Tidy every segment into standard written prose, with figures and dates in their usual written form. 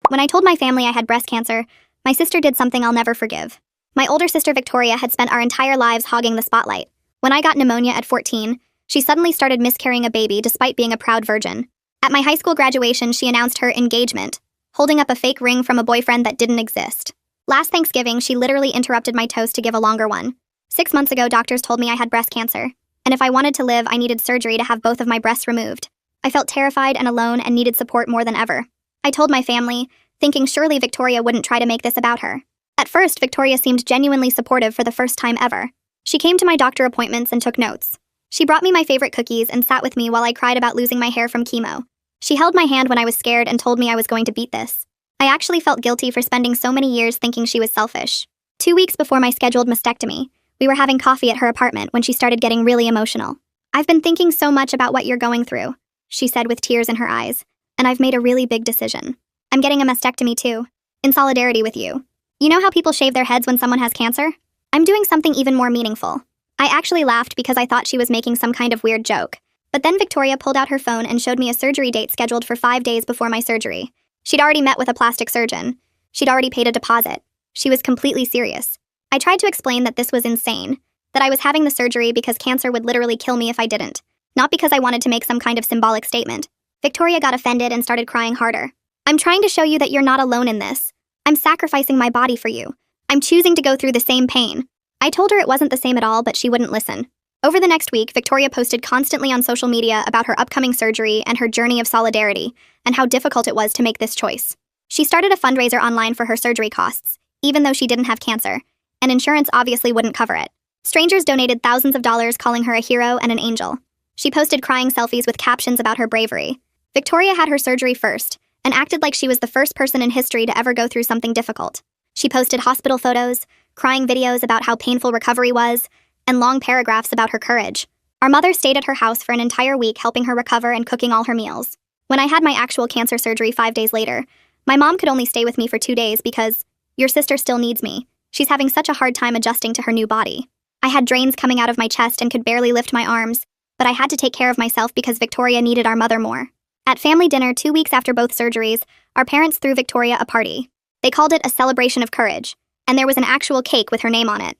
When I told my family I had breast cancer, my sister did something I'll never forgive. My older sister Victoria had spent our entire lives hogging the spotlight. When I got pneumonia at 14, she suddenly started miscarrying a baby despite being a proud virgin. At my high school graduation, she announced her engagement, holding up a fake ring from a boyfriend that didn't exist. Last Thanksgiving, she literally interrupted my toast to give a longer one. 6 months ago, doctors told me I had breast cancer, and if I wanted to live, I needed surgery to have both of my breasts removed. I felt terrified and alone and needed support more than ever. I told my family, thinking surely Victoria wouldn't try to make this about her. At first, Victoria seemed genuinely supportive for the first time ever. She came to my doctor appointments and took notes. She brought me my favorite cookies and sat with me while I cried about losing my hair from chemo. She held my hand when I was scared and told me I was going to beat this. I actually felt guilty for spending so many years thinking she was selfish. 2 weeks before my scheduled mastectomy, we were having coffee at her apartment when she started getting really emotional. "I've been thinking so much about what you're going through," she said with tears in her eyes, "and I've made a really big decision. I'm getting a mastectomy too, in solidarity with you. You know how people shave their heads when someone has cancer? I'm doing something even more meaningful." I actually laughed because I thought she was making some kind of weird joke. But then Victoria pulled out her phone and showed me a surgery date scheduled for 5 days before my surgery. She'd already met with a plastic surgeon. She'd already paid a deposit. She was completely serious. I tried to explain that this was insane, that I was having the surgery because cancer would literally kill me if I didn't, not because I wanted to make some kind of symbolic statement. Victoria got offended and started crying harder. "I'm trying to show you that you're not alone in this. I'm sacrificing my body for you. I'm choosing to go through the same pain." I told her it wasn't the same at all, but she wouldn't listen. Over the next week, Victoria posted constantly on social media about her upcoming surgery and her journey of solidarity, and how difficult it was to make this choice. She started a fundraiser online for her surgery costs, even though she didn't have cancer, and insurance obviously wouldn't cover it. Strangers donated thousands of dollars, calling her a hero and an angel. She posted crying selfies with captions about her bravery. Victoria had her surgery first, and acted like she was the first person in history to ever go through something difficult. She posted hospital photos, crying videos about how painful recovery was, and long paragraphs about her courage. Our mother stayed at her house for an entire week, helping her recover and cooking all her meals. When I had my actual cancer surgery 5 days later, my mom could only stay with me for 2 days because, "Your sister still needs me. She's having such a hard time adjusting to her new body." I had drains coming out of my chest and could barely lift my arms, but I had to take care of myself because Victoria needed our mother more. At family dinner 2 weeks after both surgeries, our parents threw Victoria a party. They called it a celebration of courage, and there was an actual cake with her name on it.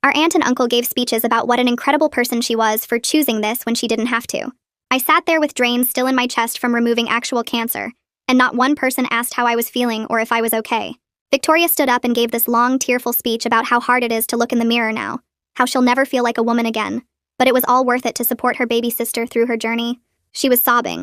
Our aunt and uncle gave speeches about what an incredible person she was for choosing this when she didn't have to. I sat there with drains still in my chest from removing actual cancer, and not one person asked how I was feeling or if I was okay. Victoria stood up and gave this long, tearful speech about how hard it is to look in the mirror now, how she'll never feel like a woman again, but it was all worth it to support her baby sister through her journey. She was sobbing,